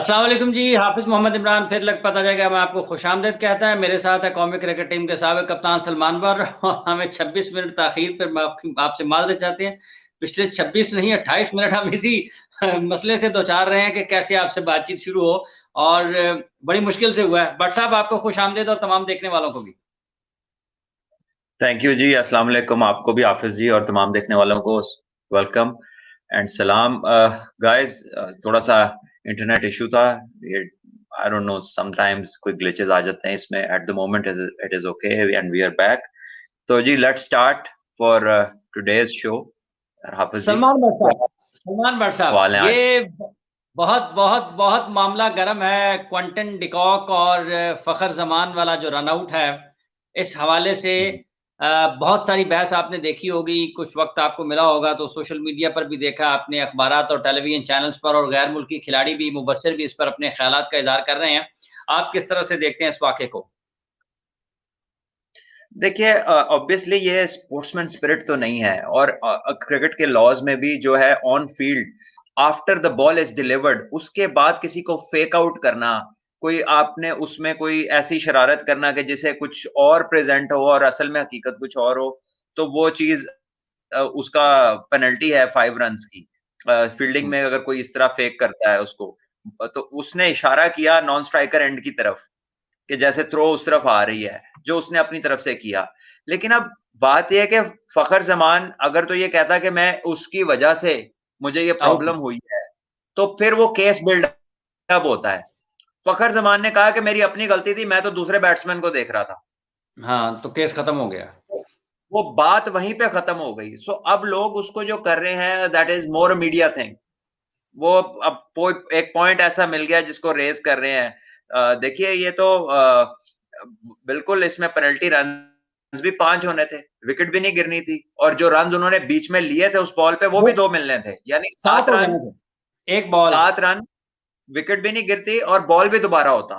अस्सलाम वालेकुम जी। हाफिज मोहम्मद इमरान फिर लग पता जाएगा मैं आपको खुशामदीद कहता है। मेरे साथ है कौमी क्रिकेट टीम के साबिक कप्तान सलमान बर और हमें 26 मिनट ताखीर पर आपसे माजरत चाहते हैं। पिछले 26 नहीं 28 मिनट हम इसी मसले से दो चार रहे हैं कि कैसे आपसे बातचीत शुरू हो, और बड़ी मुश्किल से हुआ है। बट साहब आपको खुशामदीद और तमाम देखने वालों को भी। थैंक यू जी। अस्सलाम वालेकुम, आपको भी हाफिज जी और तमाम देखने वालों को वेलकम एंड सलाम। गाइस, थोड़ा सा इंटरनेट इशू था। आई डोंट नो, समटाइम्स कोई ग्लिचेस आ जाते हैं इसमें। At the moment it is okay and we are back. तो जी, let's start for today's show. Hafiz ji, Salman Bhatt क्या साहब, सलमान भट्ट साहब, सवाल है आज? ये बहुत बहुत बहुत मामला गर्म है। क्विंटन डिकॉक और फखर जमान वाला जो रनआउट है, इस हवाले से बहुत सारी बहस आपने देखी होगी, कुछ वक्त आपको मिला होगा तो सोशल मीडिया पर भी देखा आपने, अखबारात और टेलीविजन चैनल्स पर, और गैर मुल्की खिलाड़ी भी, मुबस्सिर भी इस पर अपने ख्यालात का इजहार कर रहे हैं। आप किस तरह से देखते हैं इस वाक़े को? देखिए, ऑब्वियसली ये स्पोर्ट्समैन स्पिरिट तो नहीं है। और क्रिकेट के लॉज में भी जो है, on field after the ball is delivered उसके बाद किसी को फेक आउट करना, कोई आपने उसमें कोई ऐसी शरारत करना कि जिसे कुछ और प्रेजेंट हो और असल में हकीकत कुछ और हो, तो वो चीज उसका पेनल्टी है 5 रन की। फील्डिंग में अगर कोई इस तरह फेक करता है उसको, तो उसने इशारा किया नॉन स्ट्राइकर एंड की तरफ कि जैसे थ्रो उस तरफ आ रही है, जो उसने अपनी तरफ से किया। लेकिन अब बात यह है कि फखर जमान अगर तो ये कहता कि मैं उसकी वजह से मुझे ये आउट। प्रॉब्लम हुई है, तो फिर वो केस बिल्डअप होता है। फखर जमान ने कहा कि मेरी अपनी गलती थी, मैं तो दूसरे बैट्समैन को देख रहा था। हाँ, तो केस खत्म हो गया। वो बात वहीं पे खत्म हो गई। सो अब लोग उसको जो कर रहे हैं, that is more media thing. वो अब एक पॉइंट ऐसा मिल गया जिसको रेज कर रहे हैं। देखिए, ये तो बिल्कुल इसमें पेनल्टी रन भी 5 होने थे, विकेट भी नहीं गिरनी थी, और जो रन उन्होंने बीच में लिए थे उस बॉल पे वो वो भी 2 मिलने थे, यानी 7 7 हो रन। जाने थे, एक बॉल। 7 रन, विकेट भी नहीं गिरती और बॉल भी दोबारा होता।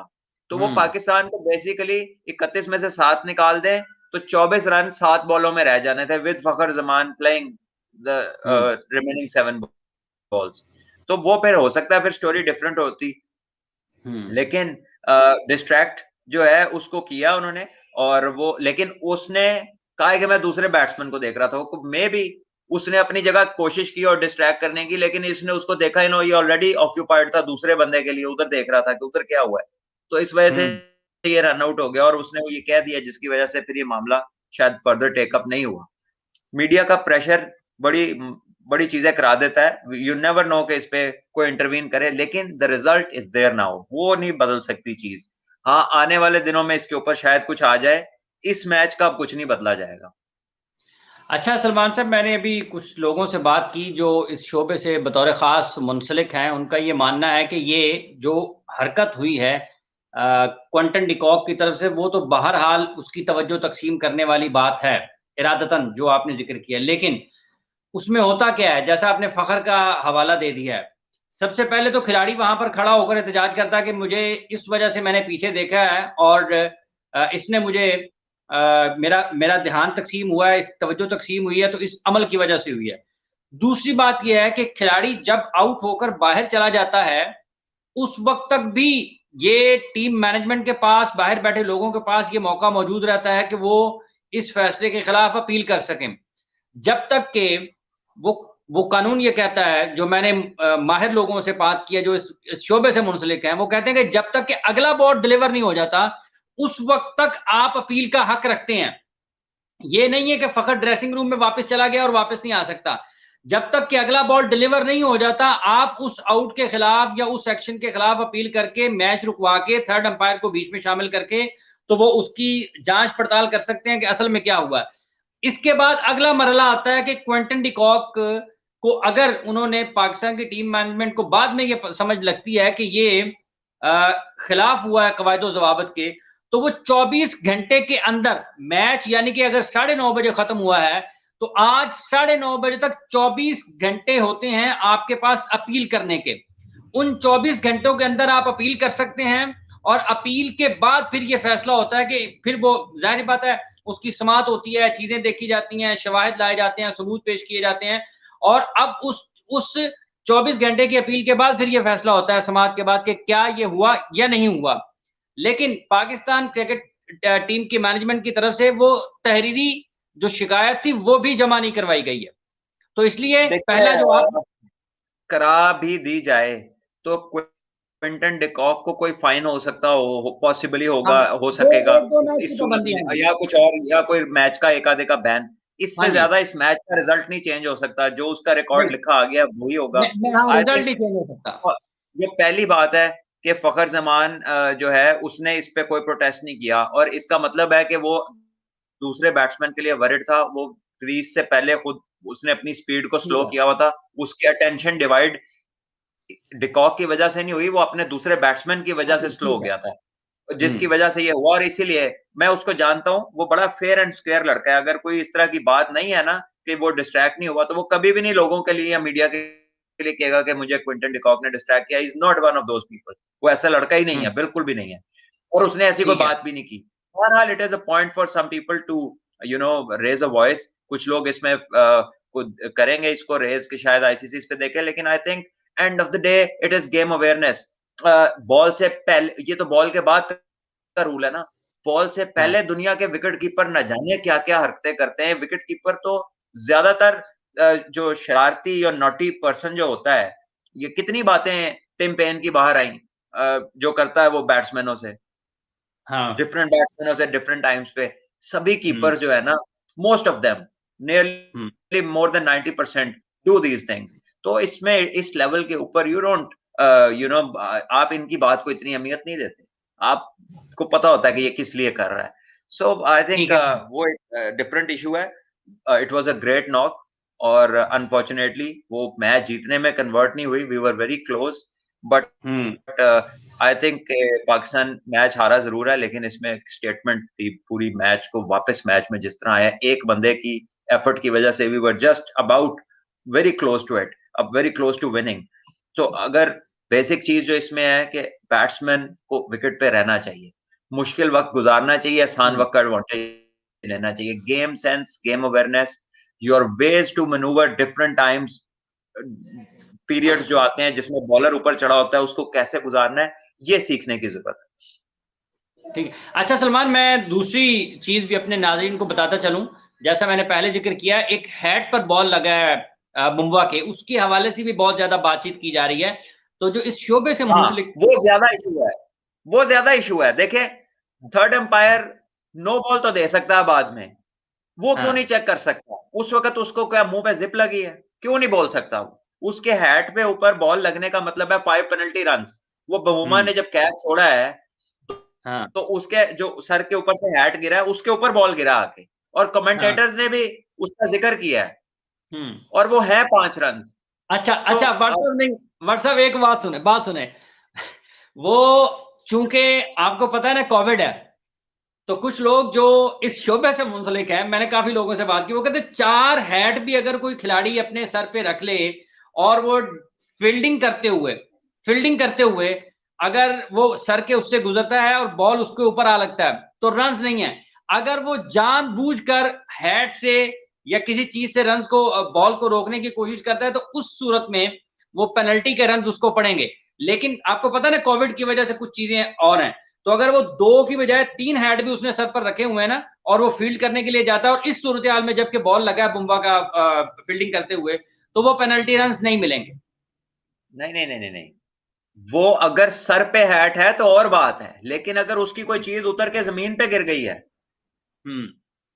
तो वो हम्म। पाकिस्तान को बेसिकली 31 में से 7 निकाल दें तो 24 रन 7 बॉलों में रह जाने थे, with Fakhar Zaman playing the hmm. Remaining 7 balls. तो वो फिर हो सकता है फिर स्टोरी डिफरेंट होती। हम्म। लेकिन डिस्ट्रैक्ट जो है उसको किया उन्होंने। और वो, लेकिन उसने कहा है कि मैं दूसरे बैट्समैन को देख रहा था। मे भी उसने अपनी जगह कोशिश की और डिस्ट्रैक्ट करने की, लेकिन इसने उसको देखा ही ना, ये ऑलरेडी ऑक्यूपाइड था दूसरे बंदे के लिए, उधर देख रहा था कि उधर क्या हुआ है। तो इस वजह से हम्म। ये रन आउट हो गया और उसने ये कह दिया, जिसकी वजह से फिर ये मामला शायद फर्दर टेकअप नहीं हुआ। मीडिया का प्रेशर बड़ी बड़ी चीजें करा देता है। यू नेवर नो कि इस पे कोई इंटरवीन करे, लेकिन the result is there now, वो नहीं बदल सकती चीज। हाँ, आने वाले दिनों में इसके ऊपर शायद कुछ आ जाए। इस मैच का अब कुछ नहीं बदला जाएगा। अच्छा सलमान साहब, मैंने अभी कुछ लोगों से बात की जो इस शोबे से बतौर ख़ास मुंसलिक हैं। उनका ये मानना है कि ये जो हरकत हुई है क्विंटन डिकॉक की तरफ से, वो तो बहरहाल उसकी तवज्जो तकसीम करने वाली बात है, इरादतन जो आपने जिक्र किया। लेकिन उसमें होता क्या है, जैसा आपने फ़खर का हवाला दे दिया है, सबसे पहले तो खिलाड़ी वहां पर खड़ा होकर एहतजाज करता है कि मुझे इस वजह से मैंने पीछे देखा है और इसने मुझे मेरा मेरा ध्यान तकसीम हुआ है, इस तवज्जो तकसीम हुई है, तो इस अमल की वजह से हुई है। दूसरी बात यह है कि खिलाड़ी जब आउट होकर बाहर चला जाता है, उस वक्त तक भी ये टीम मैनेजमेंट के पास, बाहर बैठे लोगों के पास ये मौका मौजूद रहता है कि वो इस फैसले के खिलाफ अपील कर सकें। जब तक के वो वो कानून ये कहता है, जो मैंने माहिर लोगों से बात किया जो इस शोबे से मुंसलिक हैं, वो कहते हैं कि जब तक कि अगला बॉल डिलीवर नहीं हो जाता, उस वक्त तक आप अपील का हक रखते हैं। ये नहीं है कि फखर ड्रेसिंग रूम में वापस चला गया और वापस नहीं आ सकता। जब तक कि अगला बॉल डिलीवर नहीं हो जाता, आप उस आउट के खिलाफ या उस एक्शन के खिलाफ अपील करके, मैच रुकवा के, थर्ड अंपायर को बीच में शामिल करके, तो वो उसकी जांच पड़ताल कर सकते हैं कि असल में क्या हुआ। इसके बाद अगला मरहला आता है कि क्विंटन डिकॉक को अगर उन्होंने, पाकिस्तान की टीम मैनेजमेंट को बाद में ये समझ लगती है कि ये खिलाफ हुआ है कवायदो जवाबत के, तो वो 24 घंटे के अंदर मैच, यानी कि अगर 9:30 बजे खत्म हुआ है, तो आज 9:30 बजे तक 24 घंटे होते हैं आपके पास अपील करने के। उन 24 घंटों के अंदर आप अपील कर सकते हैं, और अपील के बाद फिर ये फैसला होता है कि फिर वो, जाहिर बात है, उसकी समाअत होती है, चीजें देखी जाती हैं, शवाहिद लाए जाते हैं, सबूत पेश किए जाते हैं, और अब उस 24 घंटे की अपील के बाद फिर ये फैसला होता है समाअत के बाद कि क्या ये हुआ या नहीं हुआ। लेकिन पाकिस्तान क्रिकेट टीम की मैनेजमेंट की तरफ से वो तहरीरी जो शिकायत थी वो भी जमा नहीं करवाई गई है। तो इसलिए देखिए, पहला जो आप करा भी दी जाए तो क्विंटन डिकॉक को कोई फाइन हो सकता हो, पॉसिबली हाँ, होगा, हो दो सकेगा एक दो मैच इस की सूरत पाबंदी में, आएगी। या कुछ और, या कोई मैच का एक आधे का बैन। हाँ इससे जी, ज्यादा इस मैच का रिजल्ट नहीं चेंज हो सकता, जो उसका रिकॉर्ड नहीं, लिखा आ गया वही होगा। हाँ, आई रिजल्ट थिंक नहीं चेंज हो सकता। जो पहली बात है कि फखर जमान जो है उसने इस पे कोई प्रोटेस्ट नहीं किया, और इसका मतलब है कि वो दूसरे बैट्समैन के लिए वरिड था। वो क्रीज से पहले खुद उसने अपनी स्पीड को ठीक स्लो है। किया हुआ था। उसकी अटेंशन डिवाइड डिकॉक की वजह से नहीं हुई, वो अपने दूसरे बैट्समैन की हाँ वजह से जी, स्लो हो ठीक है। गया था, जिसकी वजह से ये हुआ। और इसीलिए मैं उसको जानता हूँ, वो बड़ा फेयर एंड स्क्वेयर लड़का है। अगर कोई इस तरह की बात नहीं है ना कि वो डिस्ट्रैक्ट नहीं हुआ, तो वो कभी भी नहीं लोगों के लिए या मीडिया के लिए कहेगा कि मुझे क्विंटन डिकॉक ने डिस्ट्रैक्ट किया। Is not one of those people. वो ऐसा लड़का ही नहीं है, बिल्कुल भी नहीं है, और उसने ऐसी कोई ठीक है। बात भी नहीं की। बहरहाल it is a point for some people to raise a voice. कुछ लोग इसमें करेंगे इसको रेज कि शायद आईसीसी इस पे देखे, लेकिन I think end of the day it is game awareness. Ball से पहले, ये तो बॉल के बाद का रूल है ना, बॉल से हाँ, पहले दुनिया के विकेट कीपर न जाने क्या क्या हरकतें करते हैं। विकेट कीपर तो ज्यादातर जो शरारती और नॉटी पर्सन जो होता है, ये कितनी बातें टिम पेन की बाहर आई जो करता है वो बैट्समैनों से, हाँ। डिफरेंट बैट्समैनों से डिफरेंट टाइम्स पे। सभी हुँ, कीपर जो है ना, most of them, hmm, nearly more than 90% do these things. तो इसमें इस लेवल के ऊपर यू डोंट आप इनकी बात को इतनी अहमियत नहीं देते। आपको पता होता है कि ये किस लिए कर रहा है। सो आई थिंक ठीक है। वो एक डिफरेंट इशू है। It was a great knock, और अनफॉर्चुनेटली वो मैच जीतने में कन्वर्ट नहीं हुई। We were very close, but um, I think Pakistan match हारा जरूर है, लेकिन इसमें एक स्टेटमेंट थी पूरी मैच को वापस मैच में जिस तरह आया, एक बंदे की एफर्ट की वजह से we were just about very close to it, अब वेरी क्लोज टू विनिंग। तो अगर बेसिक चीज जो इसमें है कि बैट्समैन को विकेट पे रहना चाहिए, मुश्किल वक्त गुजारना चाहिए, आसान हुँ। वक्त का एडवांटेज लेना चाहिए। Game sense, game awareness, your ways to manoeuvre different times, periods जो आते हैं जिसमें बॉलर ऊपर चढ़ा होता है, उसको कैसे गुजारना है, ये सीखने की जरूरत है। ठीक है। अच्छा सलमान, मैं दूसरी चीज़ भी अपने नाज़रीन को बताता चलूँ। जैसा मैंने पहले ज़िक्र किया, एक हेड पर बॉल लगा है बुमराह के, उसके हवाले से भी बहुत ज़्यादा बातचीत की जा रही है। तो जो इस शोबे से हाँ, मुंसलिक वो ज्यादा इशू है, वो ज्यादा इशू है। देखें, थर्ड एम्पायर नो बॉल तो दे सकता है बाद में, वो क्यों नहीं हाँ, चेक कर सकता? उस वक्त उसको क्या मुंह पे जिप लगी है? क्यों नहीं बोल सकता वो? उसके हैट पे ऊपर बॉल लगने का मतलब है 5 पेनल्टी रन। वो बहुमा हुँ, ने जब कैच छोड़ा है, हाँ, तो उसके जो सर के ऊपर से हैट गिरा है, उसके ऊपर बॉल गिरा आके, और हाँ, कमेंटेटर्स ने भी उसका जिक्र किया है, हुँ। और वो है 5 रन। अच्छा, तो अच्छा, व्हाट्सएप नहीं, व्हाट्सएप एक बात सुने। वो चूँकि आपको पता है ना कोविड है, तो कुछ लोग जो इस शोबे से मुंसलिक हैं, मैंने काफ़ी लोगों से बात की, वो कहते हैं 4 हैट भी अगर कोई खिलाड़ी अपने सर पे रख ले और वो फ़ील्डिंग करते हुए अगर वो सर के उससे गुज़रता है और बॉल उसके ऊपर आ लगता है, तो रन्स नहीं है। अगर वो जानबूझकर हैट से या किसी चीज़ से रन्स को बॉल को रोकने की कोशिश करता है, तो उस सूरत में वो पेनल्टी के रन्स उसको पड़ेंगे। लेकिन आपको पता है ना कोविड की वजह से कुछ चीज़ें और हैं। तो अगर वो 2 की बजाय 3 हैड भी उसने सर पर रखे हुए हैं ना और वो फील्ड करने के लिए जाता है और इस सूरत-ए-हाल में जबकि बॉल लगा है बुमराह का फील्डिंग करते हुए, तो वो पेनल्टी रन्स नहीं मिलेंगे। नहीं, नहीं, नहीं, नहीं, नहीं। वो अगर सर पे हैट है तो और बात है, लेकिन अगर उसकी कोई चीज उतर के जमीन पे गिर गई है हुँ,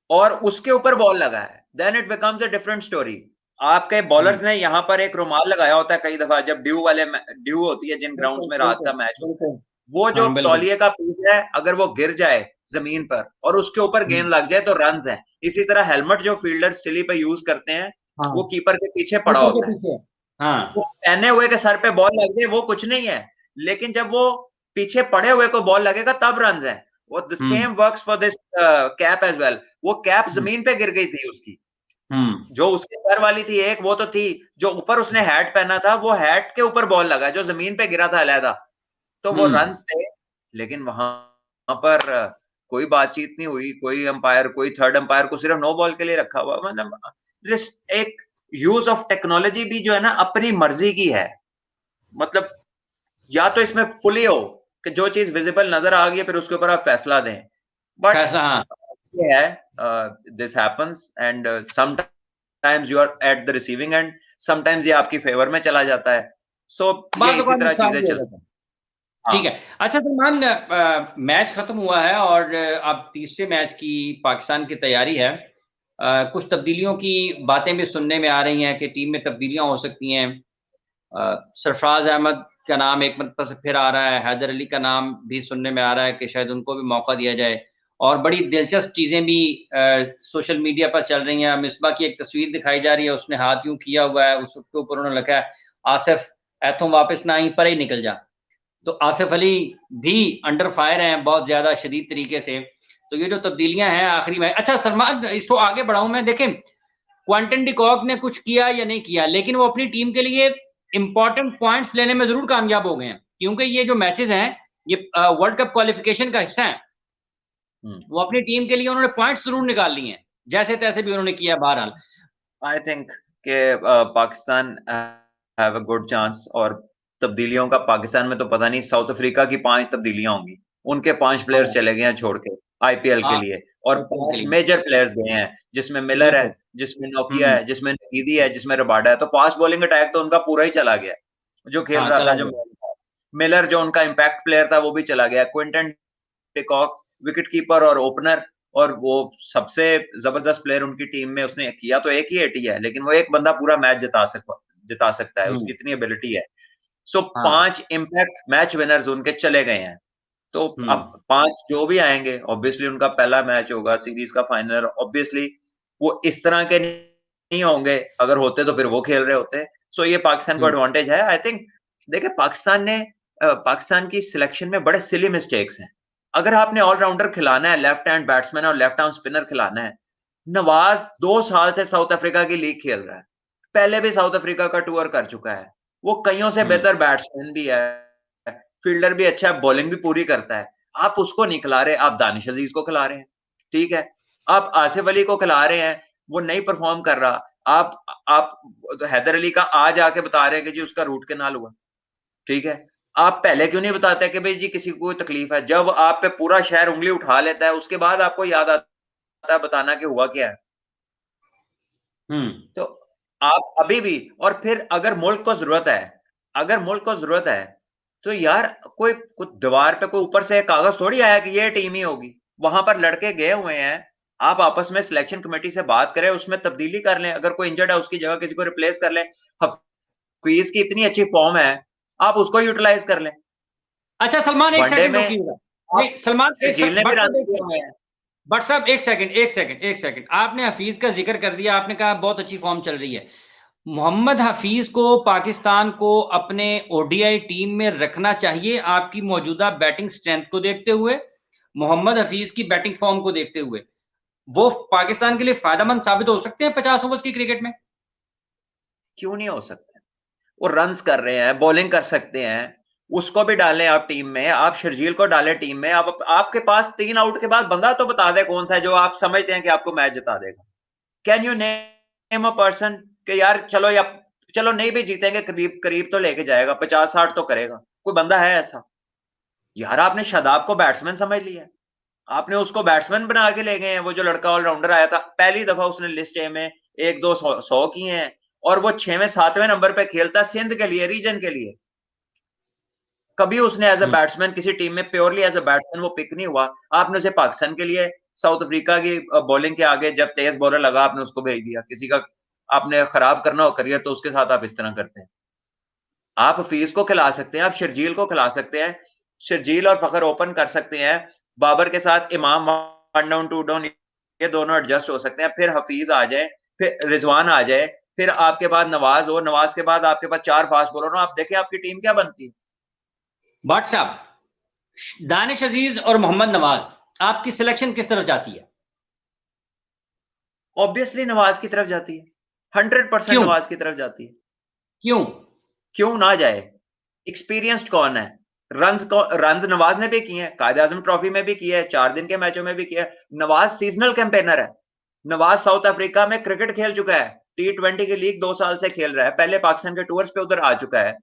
और उसके ऊपर बॉल लगा है, then it becomes a different story. आपके हुँ। बॉलर्स ने यहां पर एक रुमाल लगाया होता है कई दफा, जब ड्यू होती है जिन ग्राउंड्स बिल्कुल, में रात का बिल्कुल, मैच होता है। बिल्कुल। वो जो हाँ, बिल्कुल। तौलिए का पीस है, अगर वो गिर जाए जमीन पर और उसके ऊपर हुँ, गेंद लग जाए तो रन है। इसी तरह हेलमेट जो फील्डर सिली पे यूज करते हैं, हाँ, वो कीपर के पीछे पड़ा कीपर के होता है। पीछे। हाँ, वो पहने हुए के सर पे बॉल लग गई वो कुछ नहीं है, लेकिन जब वो पीछे पड़े हुए को बॉल लगेगा तब रन है। वो the um, same works for this cap as well. वो कैप हुँ, जमीन पे गिर गई थी उसकी, हुँ, जो उसके सर वाली थी एक, वो तो थी। जो ऊपर उसने हैट पहना था, वो हैट के ऊपर बॉल लगा जो जमीन पे गिरा था अलहदा, तो वो हुँ। रन थे। लेकिन वहां पर कोई बातचीत नहीं हुई, कोई अंपायर, कोई थर्ड अंपायर को सिर्फ नो बॉल के लिए रखा हुआ, मतलब एक यूज ऑफ टेक्नोलॉजी भी जो है ना अपनी मर्जी की है, मतलब या तो इसमें फुली हो कि जो चीज विजिबल नजर आ गई है फिर उसके ऊपर आप फैसला दें, बट फैसला, हाँ। ये है this happens and sometimes you are at the receiving end, sometimes ये आपकी फेवर में चला जाता है, सो ये बात इसी तरह नुकसान चीजें भी हो चलती जाता है। हैं। ठीक है। हाँ अच्छा सलमान, मैच खत्म हुआ है और अब तीसरे मैच की पाकिस्तान की तैयारी है। कुछ तब्दीलियों की बातें भी सुनने में आ रही हैं कि टीम में तब्दीलियां हो सकती हैं। सरफराज अहमद का नाम एक मतलब से फिर आ रहा है, हैदर अली का नाम भी सुनने में आ रहा है कि शायद उनको भी मौका दिया जाए। और बड़ी दिलचस्प चीजें भी सोशल मीडिया पर चल रही हैं। मिसबा की एक तस्वीर दिखाई जा रही है, उसने हाथ यूं किया हुआ है, उसके ऊपर उन्होंने लिखा है आसिफ एथों वापस ना आई पर ही निकल जा। तो आसिफ अली भी अंडर फायर हैं बहुत ज्यादा शदीद तरीके से। तो ये जो तब्दीलियां हैं आखिरी में, अच्छा सलमान इसको आगे बढ़ाऊं मैं, देखें क्वांटन डिकॉक ने कुछ किया या नहीं किया, लेकिन वो अपनी टीम के लिए इंपॉर्टेंट पॉइंट्स लेने में जरूर कामयाब हो गए हैं, क्योंकि ये जो मैचेस हैं ये वर्ल्ड कप क्वालिफिकेशन का हिस्सा है। वो अपनी टीम के लिए उन्होंने पॉइंट्स जरूर निकाल लिए हैं, जैसे तैसे भी उन्होंने किया बहरहाल। आई थिंक कि Pakistan have a good chance, और तब्दीलियों का पाकिस्तान में तो पता नहीं, साउथ अफ्रीका की 5 तब्दीलियां होंगी, उनके 5 प्लेयर्स हाँ चले गए हैं छोड़ के आईपीएल के हाँ, लिए, और आईपीएल के 5 लिए। मेजर प्लेयर्स गए हैं, जिसमें मिलर है, बिल्कुल। जिसमें नोकिया हम्म। है, जिसमें नकीदी है, जिसमें रबाडा है, तो फास्ट बॉलिंग अटैक तो उनका पूरा ही चला गया, जो खेल हाँ रहा था, चला जो गया। मिलर जो उनका इम्पैक्ट प्लेयर था वो भी चला गया, क्विंटन डिकॉक विकेट कीपर और ओपनर, और वो सबसे जबरदस्त प्लेयर उनकी टीम में, उसने किया तो एक ही एटी है, लेकिन वो एक बंदा पूरा मैच जिता सकता है, हम्म। उसकी इतनी एबिलिटी है। सो हाँ। 5 इम्पैक्ट मैच विनर्स उनके चले गए हैं, तो अब हम्म। 5 जो भी आएंगे ऑब्वियसली उनका पहला मैच होगा सीरीज का फाइनल, ऑब्वियसली वो इस तरह के नहीं होंगे, अगर होते तो फिर वो खेल रहे होते। सो ये पाकिस्तान को हम्म। एडवांटेज है आई थिंक। देखिए पाकिस्तान की सिलेक्शन में बड़े सिली मिस्टेक्स हैं। अगर आपने ऑलराउंडर खिलाना है, लेफ्ट हैंड बैट्समैन और लेफ्ट आर्म स्पिनर खिलाना है, नवाज 2 साल से साउथ अफ्रीका की लीग खेल रहा है, पहले भी साउथ अफ्रीका का टूर कर चुका है, वो कईयों से हम्म। बेहतर बैट्समैन भी है, फील्डर भी अच्छा है, बॉलिंग भी पूरी करता है। आप उसको नहीं खिला रहे, आप दानिश अजीज को खिला रहे हैं, ठीक है। आप आसिफ अली को खिला रहे हैं, वो नहीं परफॉर्म कर रहा। आप हैदर अली का आज आके बता रहे हैं कि जी उसका रूट कैनाल हुआ, ठीक है। आप पहले क्यों नहीं बताते कि भाई जी किसी को कोई तकलीफ है? जब आप पे पूरा शहर उंगली उठा लेता है उसके बाद आपको याद आता है बताना कि हुआ क्या है। हम्म। तो आप अभी भी, और फिर अगर मुल्क को जरूरत है, अगर मुल्क को जरूरत है, तो यार कोई कुछ दीवार पे कोई ऊपर से कागज थोड़ी आया कि ये टीम ही होगी, वहां पर लड़के गए हुए हैं। आप आपस में सिलेक्शन कमेटी से बात करें, उसमें तब्दीली कर लें, अगर कोई इंजर्ड है उसकी जगह किसी को रिप्लेस कर लें। हफीज की इतनी अच्छी फॉर्म है, आप उसको यूटिलाइज कर लें। अच्छा सलमान एक वनडे सेकंड में रुकिएगा। नहीं आप सलमान, शर्जील ने भी बट रन साहब एक दिए सेकंड, हुए हैं। बट साहब एक सेकंड, एक सेकंड, एक सेकंड, आपने हफीज का जिक्र कर दिया, आपने कहा बहुत अच्छी फॉर्म चल रही है। मोहम्मद हफीज को पाकिस्तान को अपने ओडीआई टीम में रखना चाहिए आपकी मौजूदा बैटिंग स्ट्रेंथ को देखते हुए, मोहम्मद हफीज की बैटिंग फॉर्म को देखते हुए वो पाकिस्तान के लिए फायदेमंद साबित हो सकते हैं 50 ओवर्स की क्रिकेट में? क्यों नहीं हो सकते? वो रन्स कर रहे हैं, बॉलिंग कर सकते हैं, उसको भी डालें आप टीम में, आप शर्जील को डालें टीम में। आप आपके पास 3 आउट के बाद बंदा तो बता दे कौन सा है जो आप समझते हैं कि आपको मैच जिता देगा। Can you name a person कि यार चलो, या चलो नहीं भी जीतेंगे, करीब करीब तो लेके जाएगा, 50-60 तो करेगा, कोई बंदा है ऐसा? यार आपने शादाब को बैट्समैन समझ लिया, आपने उसको बैट्समैन बना के ले गए हैं। वो जो लड़का ऑलराउंडर आया था, पहली दफा उसने लिस्ट ए में 1-2 100 किए हैं, और वो 6वें 7वें नंबर पे खेलता सिंध के लिए, रीजन के लिए। कभी उसने एज अ हम्म। बैट्समैन किसी टीम में प्योरली एज अ बैट्समैन वो पिक नहीं हुआ। आपने उसे पाकिस्तान के लिए साउथ अफ्रीका की बॉलिंग के आगे जब तेज बॉलर लगा, आपने उसको भेज दिया। किसी का आपने खराब करना हो करियर तो उसके साथ आप इस तरह करते हैं। आप हफीज को खिला सकते हैं, आप शर्जील को खिला सकते हैं, शर्जील और फखर ओपन कर सकते हैं, बाबर के साथ इमाम 1 डाउन 2 डाउन, ये दोनों एडजस्ट हो सकते हैं। फिर हफीज आ जाए, फिर रिजवान आ जाए, फिर आपके बाद नवाज हो, नवाज के बाद आपके पास 4 फास्ट बॉलर हो, आप देखें आपकी टीम क्या बनती है। बट साहब दानिश अजीज और मोहम्मद नवाज, आपकी सिलेक्शन किस तरफ जाती है? ऑब्वियसली नवाज की तरफ जाती है, 100% क्यों? नवाज की तरफ जाती है। क्यों? क्यों ना जाए? एक्सपीरियंस्ड कौन है? रन नवाज ने भी किए हैं, कायद आजम ट्रॉफी में भी किया है, 4 दिन के मैचों में भी किया है। नवाज सीजनल कैंपेनर है, नवाज साउथ अफ्रीका में क्रिकेट खेल चुका है, T20 की लीग 2 साल से खेल रहा है, पहले पाकिस्तान के टूर्स पे उधर आ चुका है,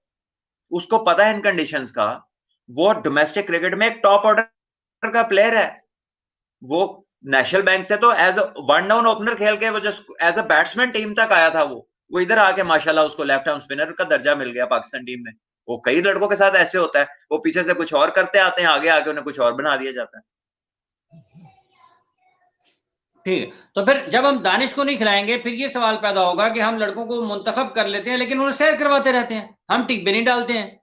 उसको पता है इन कंडीशंस का। वो डोमेस्टिक क्रिकेट में एक टॉप ऑर्डर का प्लेयर है। वो नेशनल बैंक से तो एज वन डाउन ओपनर खेल के वो just as a batsman team तक आया था। वो इधर आके माशाल्लाह उसको लेफ्ट आर्म स्पिनर का दर्जा मिल गया पाकिस्तान टीम में। वो कई लड़कों के साथ ऐसे होता है, वो पीछे से कुछ और करते आते हैं, आगे आके उन्हें कुछ और बना दिया जाता है। ठीक है, तो फिर जब हम दानिश को नहीं खिलाएंगे, फिर ये सवाल पैदा होगा कि हम लड़कों को मुंतखब कर लेते हैं लेकिन उन्हें सैर करवाते रहते हैं, हम टिक भी नहीं डालते हैं।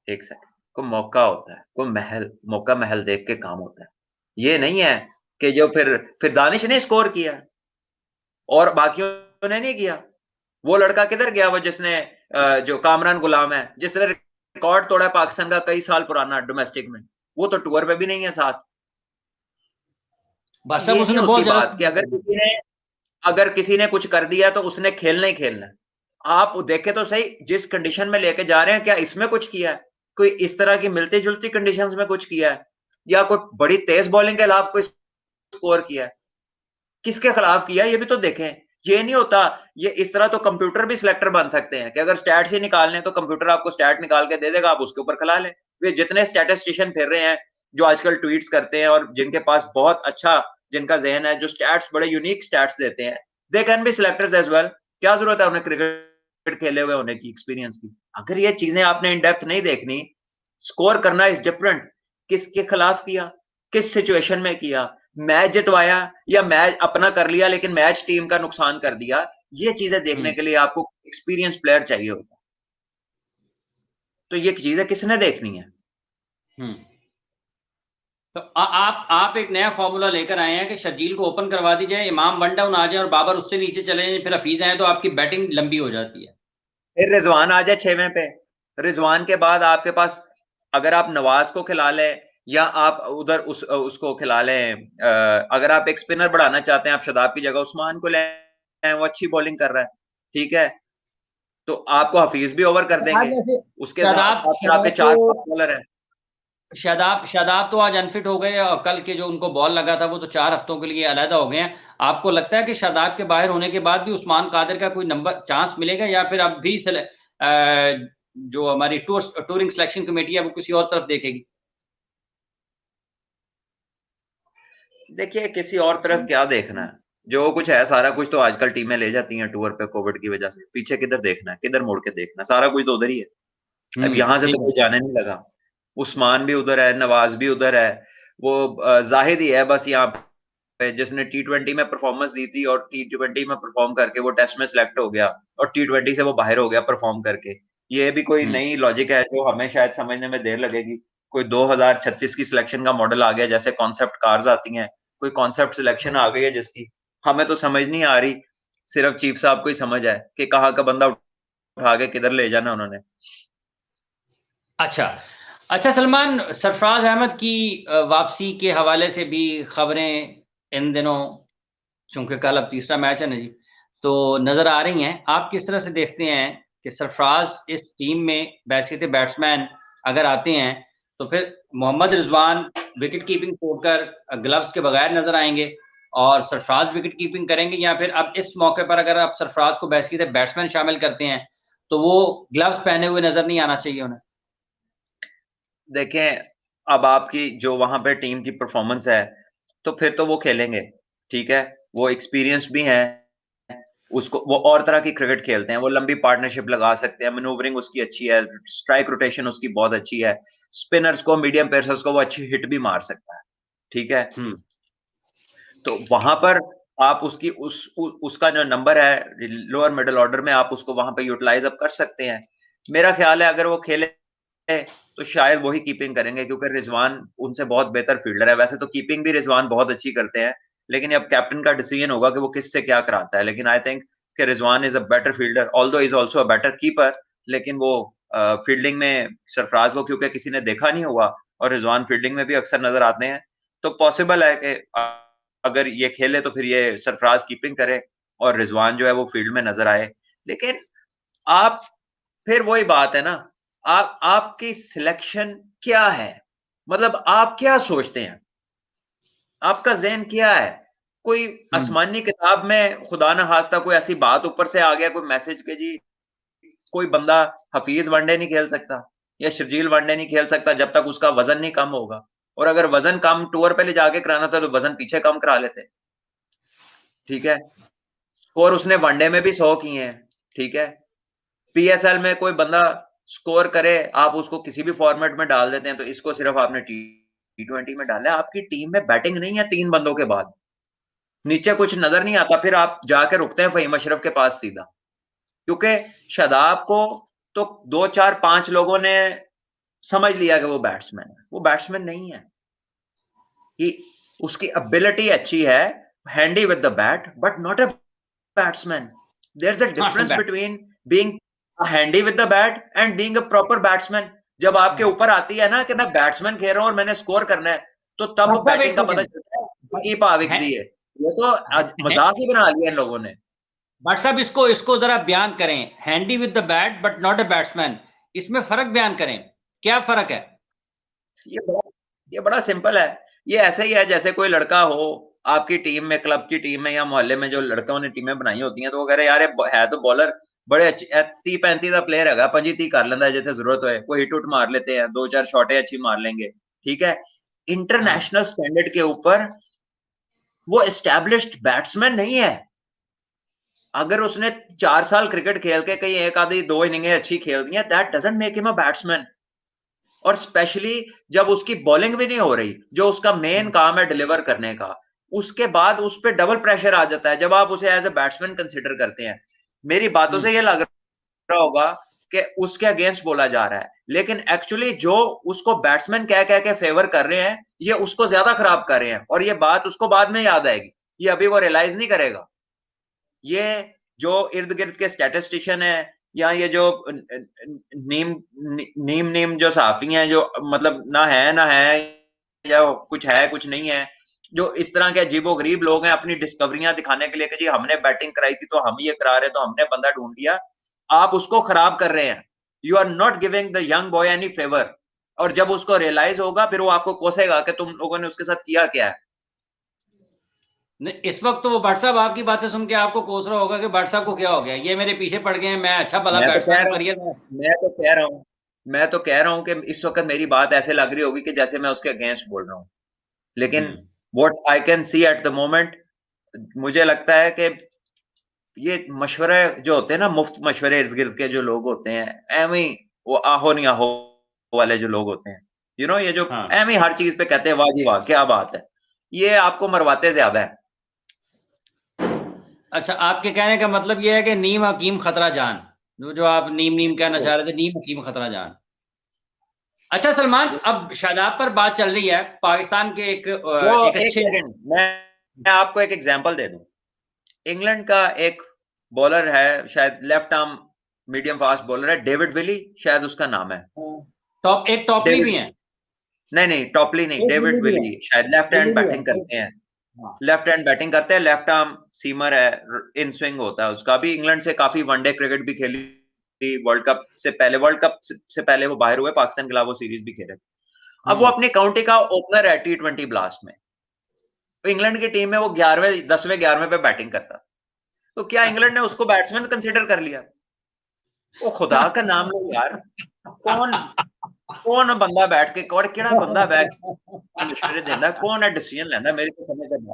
एक सेकंड, को मौका होता है, को मौका महल देख के काम होता है। ये नहीं है कि जो फिर दानिश ने स्कोर किया और बाकियों ने नहीं किया। वो लड़का किधर गया, वो जिसने जो कामरान गुलाम है, जिसने रिकॉर्ड तोड़ा पाकिस्तान का कई साल पुराना डोमेस्टिक में, वो तो टूर पे भी नहीं है साथ। बस सब ये नहीं उसने होती बहुत ज्यादा बात कि अगर किसी ने कुछ कर दिया तो उसने खेलना ही खेलना है। आप देखें तो सही, जिस कंडीशन में लेके जा रहे हैं, क्या इसमें कुछ किया है? कोई इस तरह की मिलती जुलती कंडीशंस में कुछ किया है, या कोई बड़ी तेज बॉलिंग के खिलाफ कोई स्कोर किया है? किसके खिलाफ किया ये भी तो देखें। ये नहीं होता, ये इस तरह तो कंप्यूटर भी सिलेक्टर बन सकते हैं कि अगर स्टैट्स ही निकालने तो कंप्यूटर आपको स्टैट निकाल के दे देगा, आप उसके ऊपर खिला लें। वे जितने स्टैटिस्टिशियन फिर रहे हैं जो आजकल ट्वीट्स करते हैं और जिनके पास बहुत अच्छा जिनका जहन है, जो स्टैट्स बड़े यूनिक स्टैट्स देते हैं, they can be selectors as well. क्या जरूरत है उन्हें क्रिकेट खेले हुए होने की, एक्सपीरियंस की? अगर ये चीजें आपने इन डेप्थ नहीं देखनी, स्कोर करना इज डिफरेंट। किसके खिलाफ किया, किस सिचुएशन में किया, मैच जितवाया या मैच अपना कर लिया लेकिन मैच टीम का नुकसान कर दिया, ये चीजें देखने के लिए आपको एक्सपीरियंस प्लेयर चाहिए होता। तो ये चीजें किसने देखनी है? तो आप एक नया फॉर्मूला लेकर आए हैं कि शर्जील को ओपन करवा दी जाए, इमाम वन डाउन आ जाए और बाबर उससे नीचे चले जाए, फिर हफीज आए तो आपकी बैटिंग लंबी हो जाती है। फिर रिजवान आ जाए 6वें पे। रिजवान के बाद आपके पास, अगर आप नवाज को खिला लें या आप उधर उसको खिला लें, अगर आप एक स्पिनर बढ़ाना चाहते हैं, आप शदाब की जगह उस्मान को लें, वो अच्छी बॉलिंग कर रहा है, ठीक है, तो आपको हफीज भी ओवर कर आज देंगे। ऐसे उसके साथ शादाब साथ फिर आपके शादाब 4 तो फास्ट बॉलर हैं। शादाब शादाब तो आज अनफिट हो गए और कल के जो उनको बॉल लगा था वो तो 4 हफ्तों के लिए अलहदा हो गए हैं। आपको लगता है कि शादाब के बाहर होने के बाद भी उस्मान कादिर का कोई नंबर चांस मिलेगा, या फिर अब भी जो हमारी टूरिंग सिलेक्शन कमेटी है वो किसी और तरफ देखेगी? देखिए, किसी और तरफ क्या देखना है, जो कुछ है सारा कुछ तो आजकल टीमें ले जाती हैं टूर पे कोविड की वजह से। पीछे किधर देखना है, किधर मुड़ के देखना है, सारा कुछ तो उधर ही है। अब यहाँ से तो ठीक है। कोई जाने नहीं लगा। उस्मान भी उधर है, नवाज भी उधर है, वो जाहिद ही है बस यहाँ पे जिसने T20 में परफॉर्मेंस दी थी और T20 में परफॉर्म करके वो टेस्ट में सिलेक्ट हो गया और T20 से वो बाहर हो गया परफॉर्म करके। ये भी कोई हम्म नई लॉजिक है जो हमें शायद समझने में देर लगेगी। कोई 2036 की सिलेक्शन का मॉडल आ गया, जैसे कॉन्सेप्ट कार्स आती हैं, कोई कॉन्सेप्ट सिलेक्शन आ गई है जिसकी हमें तो समझ नहीं आ रही। सिर्फ चीफ साहब को ही समझ है कि कहाँ का बंदा उठा के किधर ले जाना उन्होंने। अच्छा अच्छा, सलमान, सरफराज अहमद की वापसी के हवाले से भी खबरें इन दिनों, चूंकि कल अब तीसरा मैच है ना जी, तो नजर आ रही हैं। आप किस तरह से देखते हैं कि सरफराज इस टीम में बैसियत बैट्समैन अगर आते हैं तो फिर मोहम्मद रिजवान विकेट कीपिंग छोड़कर ग्लव्स के बगैर नजर आएंगे और सरफराज विकेट कीपिंग करेंगे, या फिर अब इस मौके पर अगर आप सरफराज को बैसियत बैट्समैन शामिल करते हैं तो वो ग्लव्स पहने हुए नजर नहीं आना चाहिए उन्हें? देखें, अब आपकी जो वहां पे टीम की परफॉर्मेंस है, तो फिर तो वो खेलेंगे, ठीक है, वो एक्सपीरियंस भी हैं, उसको वो और तरह की क्रिकेट खेलते हैं, वो लंबी पार्टनरशिप लगा सकते हैं, मैनूवरिंग उसकी अच्छी है, स्ट्राइक रोटेशन उसकी बहुत अच्छी है, स्पिनर्स को, मीडियम पेसर्स को वो अच्छी हिट भी मार सकता है, ठीक है। तो वहां पर आप उसका जो नंबर है लोअर मिडिल ऑर्डर में, आप उसको वहां पे यूटिलाइज अप कर सकते हैं। मेरा ख्याल है अगर वो खेले तो शायद वही कीपिंग करेंगे, क्योंकि रिजवान उनसे बहुत बेहतर फील्डर है। वैसे तो कीपिंग भी रिजवान बहुत अच्छी करते हैं, लेकिन अब कैप्टन का डिसीजन होगा कि वो किससे क्या कराता है। लेकिन आई थिंक कि Rizwan is a better fielder, although is also a better keeper. लेकिन वो फील्डिंग में सरफराज को क्योंकि किसी ने देखा नहीं हुआ, और रिजवान फील्डिंग में भी अक्सर नजर आते हैं, तो पॉसिबल है कि अगर ये खेले तो फिर ये सरफराज कीपिंग करे और रिजवान जो है वो फील्ड में नजर आए। लेकिन आप, फिर वही बात है ना, आपकी सिलेक्शन क्या है? मतलब आप क्या सोचते हैं, आपका ज़हन क्या है? कोई आसमानी किताब में खुदा ना खास्ता कोई ऐसी बात ऊपर से आ गया, कोई मैसेज के जी कोई बंदा हफीज वनडे नहीं खेल सकता या शर्जील वनडे नहीं खेल सकता जब तक उसका वजन नहीं कम होगा, और अगर वजन कम टूर पे ले जाके कराना था तो वजन पीछे कम करा लेते। ठीक है, स्कोर उसने वनडे में भी 100 किए हैं। ठीक है, पीएसएल में कोई बंदा स्कोर करे, आप उसको किसी भी फॉर्मेट में डाल देते हैं, तो इसको सिर्फ आपने T20 में डाला है। आपकी टीम में बैटिंग नहीं है 3 बंदों के बाद, नीचे कुछ नजर नहीं आता, फिर आप जाके रुकते हैं फहीम अशरफ के पास सीधा, क्योंकि शादाब को तो 2 4 5 लोगों ने समझ लिया कि वो बैट्समैन है। वो बैट्समैन नहीं है कि उसकी एबिलिटी अच्छी है, handy with the bat, but not a batsman. There is a difference between being handy with the bat and being a proper batsman. जब आपके ऊपर आती है ना कि मैं बैट्समैन खेल रहा हूं और मैंने स्कोर करना है, तो तब बैटिंग का पता चलता है की पाविक दी है। ये तो मजाक ही बना लिया इन लोगों ने। बट साहब इसको जरा बयान करें, handy with the bat but not a batsman, इसमें फर्क बयान करें, क्या फर्क है? ये बड़ा सिंपल है। ये ऐसे ही है जैसे कोई लड़का हो आपकी टीम में, क्लब की टीम में या मोहल्ले में, जो लड़कों ने टीमें बनाई होती हैं, तो वो कह रहे हैं यार है तो बॉलर बड़े अच्छे 30-35 का प्लेयर है, 25-30 कर लेंदा जिथे जरूरत है, कोई हिट उट मार लेते हैं, 2-4 शॉटें अच्छी मार लेंगे। ठीक है, इंटरनेशनल स्टैंडर्ड के ऊपर वो एस्टैब्लिश्ड बैट्समैन नहीं है। अगर उसने 4 साल क्रिकेट खेल के कहीं एक आधी 2 इनिंगें अच्छी खेल दी हैं, that doesn't make him a batsman. और स्पेशली जब उसकी बॉलिंग भी नहीं हो रही, जो उसका मेन काम है डिलीवर करने का, उसके बाद उस पर डबल प्रेशर आ जाता है जब आप उसे एज ए बैट्समैन कंसिडर करते हैं। मेरी बातों से ये लग रहा होगा कि उसके अगेंस्ट बोला जा रहा है, लेकिन एक्चुअली जो उसको बैट्समैन कह कह के फेवर कर रहे हैं, ये उसको ज्यादा खराब कर रहे हैं, और ये बात उसको बाद में याद आएगी, ये अभी वो रियलाइज नहीं करेगा। ये जो इर्द गिर्द के स्टैटिस्टिशियन है या ये जो नीम नीम नीम जो सहाफी हैं, जो मतलब ना है या कुछ है कुछ नहीं है, जो इस तरह के अजीबो गरीब लोग हैं अपनी डिस्कवरियां दिखाने के लिए कि जी हमने बैटिंग कराई थी तो हम ये करा रहे, तो हमने बंदा ढूंढ लिया, आप उसको खराब कर रहे हैं। You are not giving the young boy any favour, और जब उसको रियलाइज होगा फिर वो आपको कोसेगा कि तुम लोगों ने उसके साथ किया क्या है। इस वक्त तो वो भट्ट साहब आपकी बातें सुन के आपको कोस रहा होगा कि भट्ट साहब को क्या हो गया, ये मेरे पीछे पड़ गए हैं, मैं अच्छा भला बैट्समैन हूं करियर में। मैं तो कह रहा हूं कि इस वक्त मेरी बात ऐसे लग रही होगी कि जैसे मैं उसके अगेंस्ट बोल रहा हूं, लेकिन what I can see eight the moment, मुझे लगता है कि ये मशवरे जो होते हैं ना, मुफ्त मशवरे इर्द गिर्द के जो लोग होते हैं, एवं वो आहो नहीं आहो वाले जो लोग होते हैं, ये जो एवं हर चीज पे कहते हैं वाह जी वाह क्या बात है, ये आपको मरवाते ज्यादा है। अच्छा, आपके कहने का मतलब ये है कि नीम हकीम खतरा जान, जो आप नीम नीम कहना चाह रहे थे, नीम हकीम खतरा जान। अच्छा सलमान, अब शादाब पर बात चल रही है, पाकिस्तान के एक अच्छे सेकंड मैं आपको एक एग्जांपल दे दूं। इंग्लैंड का एक बॉलर है, शायद left arm medium fast bowler है, डेविड विली शायद उसका नाम है। टॉपली भी है? नहीं टॉपली नहीं, डेविड विली शायद लेफ्ट हैंड बैटिंग करते हैं, लेफ्ट हैंड बैटिंग करते हैं, लेफ्ट आर्म सीमर है, इन स्विंग होता है उसका। भी इंग्लैंड से काफी वनडे क्रिकेट भी खेली, वर्ल्ड कप से पहले वो बाहर हुए, पाकिस्तान के खिलाफ वो सीरीज भी खेले। अब वो अपनी काउंटी का ओपनर है T20 ब्लास्ट में, तो इंग्लैंड की टीम में वो 11वें 10वें 11वें पे बैटिंग करता, तो क्या इंग्लैंड ने उसको बैट्समैन कंसिडर कर लिया? वो खुदा का नाम लो यार, कौन कौन बंदा बैठ के कौन केड़ा बंदा बैठ मशवरे देंदा, कौन है डिसीजन लेंदा, मेरी तो समझ नहीं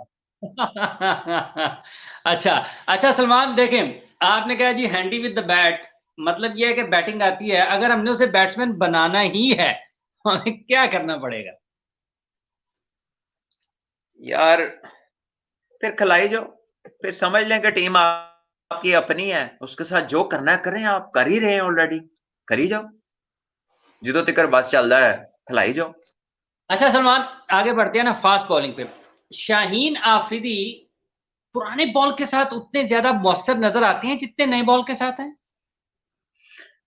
अच्छा अच्छा सलमान, देखें आपने कहा जी हैंडी विद द बैट, मतलब ये है कि बैटिंग आती है, अगर हमने उसे बैट्समैन बनाना ही है हमें क्या करना पड़ेगा? यार फिर खिलाई जो, फिर समझ लें कि टीम आपकी अपनी है, उसके साथ जो करना है करें, आप कर ही रहे हैं ऑलरेडी, करी जाओ, जिदो तिकर बस चल रहा है खिलाई जाओ। अच्छा सलमान, आगे बढ़ते हैं ना फास्ट बॉलिंग पे। शाहीन आफरीदी पुराने बॉल के साथ उतने ज्यादा मौसर नजर आते हैं जितने नए बॉल के साथ हैं?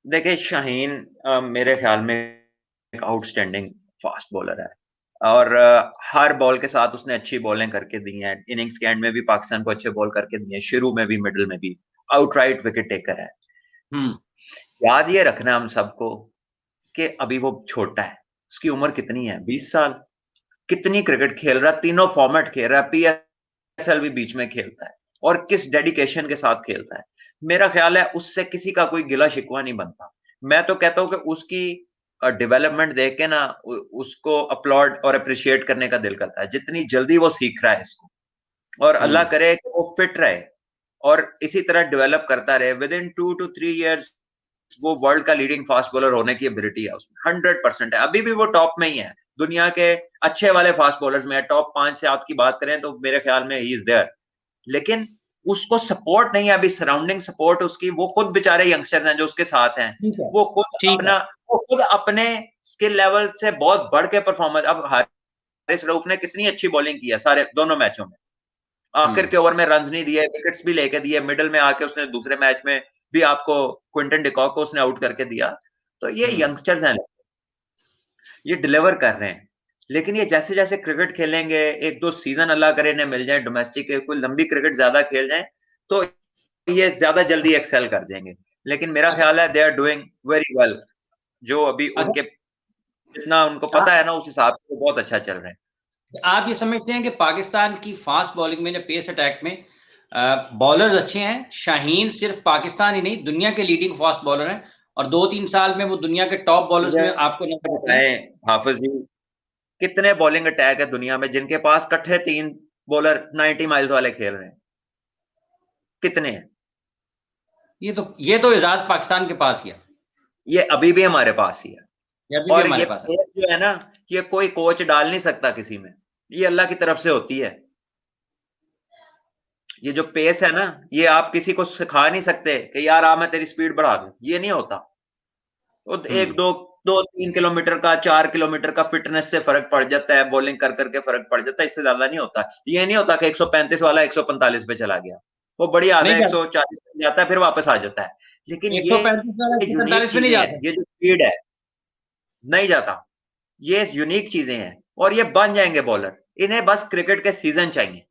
देखिए शाहीन मेरे ख्याल में एक आउटस्टैंडिंग फास्ट बॉलर है, और हर बॉल के साथ उसने अच्छी बॉलिंग करके दी हैं, इनिंग्स के एंड में भी पाकिस्तान को अच्छे बॉल करके दिए हैं, शुरू में भी मिडिल में भी, आउटराइट विकेट टेकर है। याद ये रखना हम सबको कि अभी वो छोटा है, उसकी उम्र कितनी है, 20 साल, कितनी क्रिकेट खेल रहा है, तीनों फॉर्मेट खेल रहा है, एल भी बीच में खेलता है और किस डेडिकेशन के साथ खेलता है। मेरा ख्याल है उससे किसी का कोई गिला शिकवा नहीं बनता। मैं तो कहता हूं कि उसकी डेवलपमेंट देख के ना उसको अपलॉड और अप्रिशिएट करने का दिल करता है, जितनी जल्दी वो सीख रहा है इसको, और अल्लाह करे कि वो फिट रहे और इसी तरह डेवलप करता रहे। विद इन 2 to 3 years वो वर्ल्ड का लीडिंग फास्ट बॉलर होने की एबिलिटी है उसमें, 100% है। अभी भी वो टॉप में ही है, दुनिया के अच्छे वाले फास्ट बॉलर्स में है। टॉप 5 से 7 की बात करें तो मेरे ख्याल में ही इज देयर। लेकिन उसको सपोर्ट नहीं है अभी, सराउंडिंग सपोर्ट उसकी, वो खुद बेचारे यंगस्टर्स हैं जो उसके साथ हैं, वो खुद अपने स्किल लेवल से बहुत बढ़ के परफॉर्मेंस। अब हारिस रऊफ ने कितनी अच्छी बॉलिंग की है सारे दोनों मैचों में, आखिर के ओवर में रन्स नहीं दिए, विकेट्स भी लेके दिए, मिडिल में आके उसने दूसरे मैच में भी आपको क्विंटन डिकॉक को उसने आउट करके दिया। तो ये यंगस्टर्स हैं, ये डिलीवर कर रहे हैं। लेकिन ये जैसे जैसे क्रिकेट खेलेंगे, 1-2 सीजन अल्लाह करे इन्हें मिल जाए डोमेस्टिक, कोई लंबी क्रिकेट ज्यादा खेल जाए तो ये ज्यादा जल्दी एक्सेल कर जाएंगे। लेकिन मेरा ख्याल है they are doing very well, जो अभी उनके जितना उनको पता है ना उस हिसाब से बहुत अच्छा चल रहे हैं। आप ये समझते हैं कि पाकिस्तान की फास्ट बॉलिंग में, पेस अटैक में बॉलर्स अच्छे हैं? शाहीन सिर्फ पाकिस्तान ही नहीं, दुनिया के लीडिंग फास्ट बॉलर हैं और 2-3 साल में वो दुनिया के टॉप बॉलर्स में आपको नजर आते हैं। हाफिज जी, कितने बॉलिंग अटैक है दुनिया में जिनके पास कट्ठे 3 बॉलर 90 माइल्स वाले खेल रहे हैं? कितने हैं? ये तो एजाज पाकिस्तान के पास ही है। ये अभी भी हमारे पास ही है। और ये पास पेस जो है ना, ये कोई कोच डाल नहीं सकता किसी में, ये अल्लाह की तरफ से होती है। ये जो पेस है ना, ये आप किसी को सिखा नहीं सकते कि यार मैं तेरी स्पीड बढ़ा दूं, ये नहीं होता। तो 1-2-3 किलोमीटर का, 4 किलोमीटर का फिटनेस से फर्क पड़ जाता है, बॉलिंग कर करके फर्क पड़ जाता है, इससे ज्यादा नहीं होता। ये नहीं होता कि 135 वाला 145 पे चला गया, वो बढ़िया आधा 140 पे जाता है फिर वापस आ जाता है। लेकिन ये यूनिक चीजें हैं, ये जो स्पीड है नहीं जाता, ये यूनिक चीजें हैं और ये बन जाएंगे बॉलर। इन्हें बस क्रिकेट के सीजन चाहिए,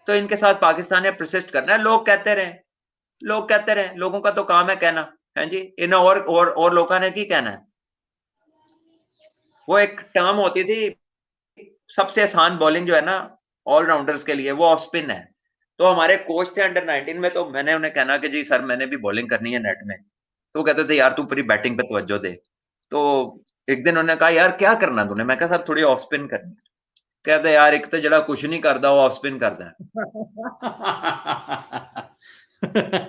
तो इनके साथ पाकिस्तान ने प्रसिस्ट करना है। लोग कहते रहे, लोगों का तो काम है कहना है जी, इन्हें और लोगों ने की कहना है। वो एक टर्म होती थी, सबसे आसान बॉलिंग जो है ना ऑलराउंडर्स के लिए, वो ऑफ स्पिन है। तो हमारे कोच थे अंडर-19 में, तो मैंने उन्हें कहना कि जी सर मैंने भी बॉलिंग करनी है नेट में। तो कहते थे यार तू पूरी बैटिंग पे तवज्जो दे। तो एक दिन उन्होंने कहा यार क्या करना तूने? मैं कहा सर थोड़ी ऑफ स्पिन करनी। कहते यार एक तो जड़ा कुछ नहीं करता वो ऑफ स्पिन करता है।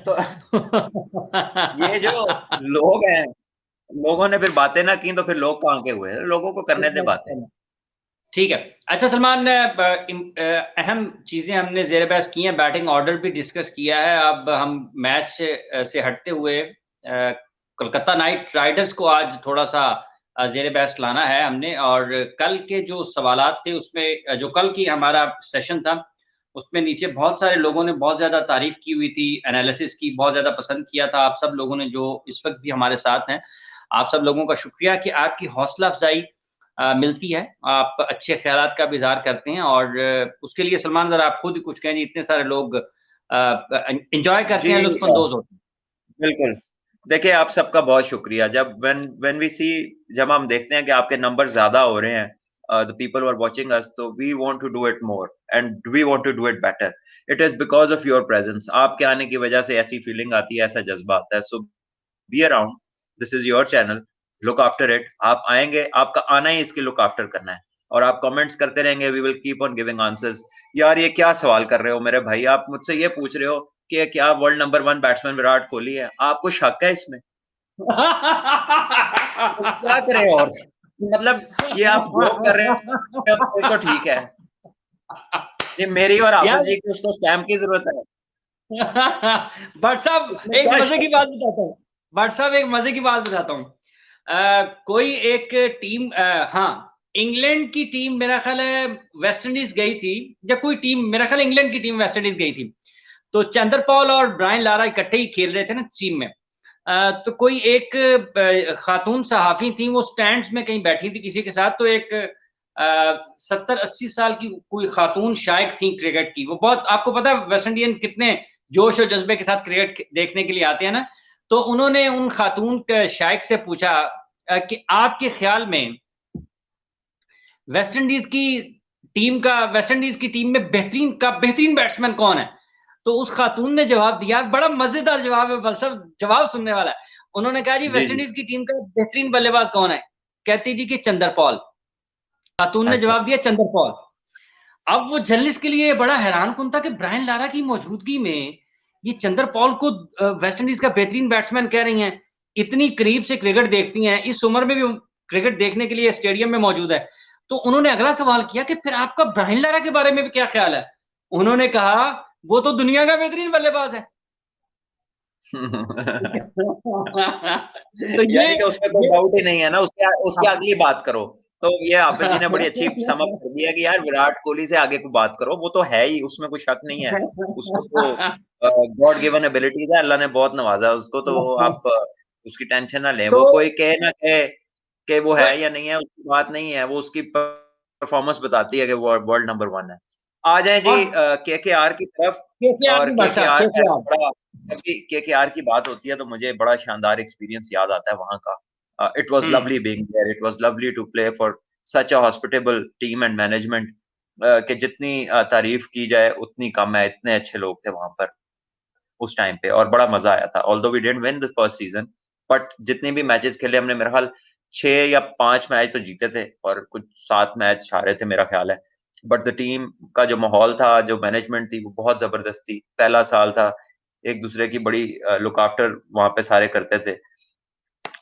तो ये जो लोग हैं, लोगों ने फिर बातें ना की तो फिर लोग कहाँ के हुए? लोगों को करने दे बातें। ठीक है। अच्छा सलमान, अहम चीजें हमने ज़ेर बहस की हैं, बैटिंग ऑर्डर भी डिस्कस किया है। अब हम मैच से हटते हुए कोलकाता नाइट राइडर्स को आज थोड़ा सा ज़ेर बहस लाना है हमने। और कल के जो सवालात थे उसमें, जो कल की हमारा सेशन था उसमें नीचे बहुत सारे लोगों ने बहुत ज़्यादा तारीफ की हुई थी, एनालिसिस की बहुत ज़्यादा पसंद किया था। आप सब लोगों ने जो इस वक्त भी हमारे साथ हैं, आप सब लोगों का शुक्रिया कि आपकी हौसला अफजाई मिलती है, आप अच्छे ख्यालात का भी इज़हार करते हैं। और उसके लिए सलमान ज़रा आप खुद ही कुछ कहें, इतने सारे लोग एंजॉय करते हैं, लुत्फ़अंदोज़ होते हैं। बिल्कुल, देखिए आप सबका बहुत शुक्रिया। जब व्हेन वी सी, जब हम देखते हैं कि आपके नंबर ज्यादा हो रहे हैं, the people who are watching us, तो we want to do it more and we want to do it better. It is because of your presence. आपके आने की वजह से ऐसी फीलिंग आती है, ऐसा जज्बा आता है। So be around, this is your channel, look after it. आप आएंगे, आपका आना ही इसकी लुक आफ्टर करना है, और आप कमेंट्स करते रहेंगे, we will keep on giving answers. यार ये क्या सवाल कर रहे हो मेरे भाई? आप मुझसे ये पूछ रहे हो कि क्या world number 1 batsman Virat Kohli है? आपको शक है इसमें? तो क्या करें? और मतलब ये आप जोक कर रहे हो तो ठीक है, ये मेरी और हाफिज जी की उसको स्टैम्प की जरूरत है। बट साहब एक मजे की बात बताता हूँ, कोई एक टीम, हाँ, इंग्लैंड की टीम मेरा ख्याल है वेस्ट इंडीज गई थी, या कोई टीम, मेरा ख्याल इंग्लैंड की टीम वेस्ट इंडीज गई थी। तो चंद्र पॉल और ब्रायन लारा इकट्ठे ही खेल रहे थे ना टीम में। तो कोई एक खातून सहाफी थी, वो स्टैंड्स में कहीं बैठी थी किसी के साथ। तो एक 70-80 साल की कोई खातून शायक थी क्रिकेट की। वो बहुत, आपको पता है वेस्ट इंडियन कितने जोश और जज्बे के साथ क्रिकेट देखने के लिए आते हैं ना। तो उन्होंने उन खातून के शायक से पूछा कि आपके ख्याल में वेस्ट इंडीज की टीम का, वेस्ट इंडीज की टीम में बेहतरीन बैट्समैन कौन है? तो उस खातून ने जवाब दिया, बड़ा मजेदार जवाब है, बस सब जवाब सुनने वाला है। उन्होंने कहा जी जी वेस्ट जी। इंडीज की टीम का बेहतरीन बल्लेबाज कौन है? कहती जी कि चंदर पॉल। खातून ने अच्छा। जवाब दिया चंदर पॉल। अब वो जर्नलिस्ट के लिए बड़ा हैरान कुन था कि ब्रायन लारा की मौजूदगी में ये चंदर पॉल को वेस्ट इंडीज का बेहतरीन बैट्समैन कह रही हैं, इतनी करीब से क्रिकेट देखती हैं, इस उम्र में भी क्रिकेट देखने के लिए स्टेडियम में मौजूद है। तो उन्होंने अगला सवाल किया कि फिर आपका ब्रायन लारा के बारे में भी क्या ख्याल है? उन्होंने कहा वो तो दुनिया का बेहतरीन बल्लेबाज है। तो यानी कि उसमें कोई ये डाउट ही नहीं है ना, उसके उसके अगली बात करो। तो ये हाफिज जी ने बड़ी अच्छी सम अप कर दिया कि यार विराट कोहली से आगे को बात करो, वो तो है ही, उसमें कोई शक नहीं है। उसको तो गॉड गिवन एबिलिटीज है, अल्लाह ने बहुत नवाजा उसको, तो आप उसकी टेंशन ना लें। तो वो कोई कहे ना कहे कि वो है तो या नहीं है, उसकी बात नहीं है, वो उसकी परफॉर्मेंस बताती है कि वो वर्ल्ड नंबर 1 है। आ जाए जी और केकेआर की तरफ। केकेआर और की भाई साहब, केकेआर का एक केकेआर। बड़ा, जब भी केकेआर की बात होती है तो मुझे बड़ा शानदार एक्सपीरियंस याद आता है वहां का। It was lovely being there, it was lovely to play for such a hospitable team and management. कि जितनी तारीफ की जाए उतनी कम है, इतने अच्छे लोग थे वहां पर उस टाइम पे, और बड़ा मजा आया था। Although we didn't win the first season, but जितने भी मैचेस खेले हमने, मेरा ख्याल 6 या 5 मैच तो जीते थे और कुछ 7 मैच हारे थे मेरा ख्याल है। बट द टीम का जो माहौल था, जो मैनेजमेंट थी, वो बहुत जबरदस्त थी। पहला साल था, एक दूसरे की बड़ी लुक आफ्टर वहां पे सारे करते थे।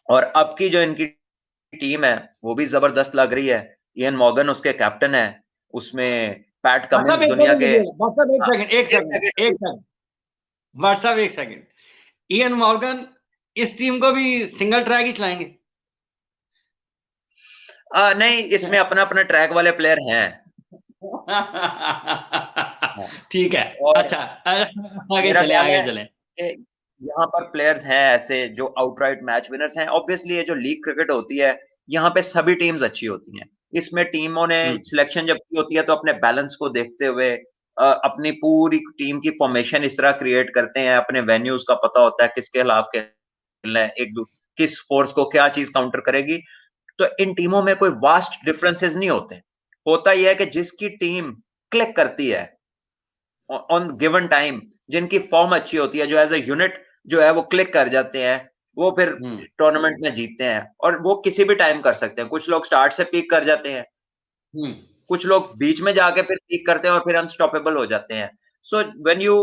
और अब की जो इनकी टीम है वो भी जबरदस्त लग रही है। इयन मॉर्गन उसके कैप्टन है, उसमें पैट भाई साहब कमिंस एक दुनिया सेकंड के। रुकिए, भाई साहब एक हाँ, सेकंड, एक एक सेकंड, एक सेकंड। सेकंड। भाई साहब एक सेकंड। इयन मॉर्गन इस टीम को भी सिंगल ट्रैक ही चलाएंगे? नहीं, इसमें अपना अपना ट्रैक वाले प्लेयर हैं। हाँ। ठीक है। और अच्छा, आगे मेरा चले, ख्याल आगे है चले। कि यहाँ पर प्लेयर्स हैं ऐसे जो आउटराइट मैच विनर्स हैं। ऑब्वियसली ये जो लीग क्रिकेट होती है, यहाँ पे सभी टीम्स अच्छी होती हैं। इसमें टीमों ने हम्म, सिलेक्शन जब की होती है तो अपने बैलेंस को देखते हुए अपनी पूरी टीम की फॉर्मेशन इस तरह क्रिएट करते हैं। अपने वेन्यूज का पता होता है किसके खिलाफ खेलना है, किस फोर्स को क्या चीज काउंटर करेगी। तो इन टीमों में कोई वास्ट डिफरेंसेस नहीं होते। होता यह है कि जिसकी टीम क्लिक करती है ऑन गिवन टाइम, जिनकी फॉर्म अच्छी होती है, जो एज अ यूनिट जो है वो क्लिक कर जाते हैं, वो फिर हम्म, टूर्नामेंट में जीतते हैं। और वो किसी भी टाइम कर सकते हैं। कुछ लोग स्टार्ट से पीक कर जाते हैं, हम्म, कुछ लोग बीच में जाके फिर पीक करते हैं और फिर अनस्टॉपेबल हो जाते हैं। So when you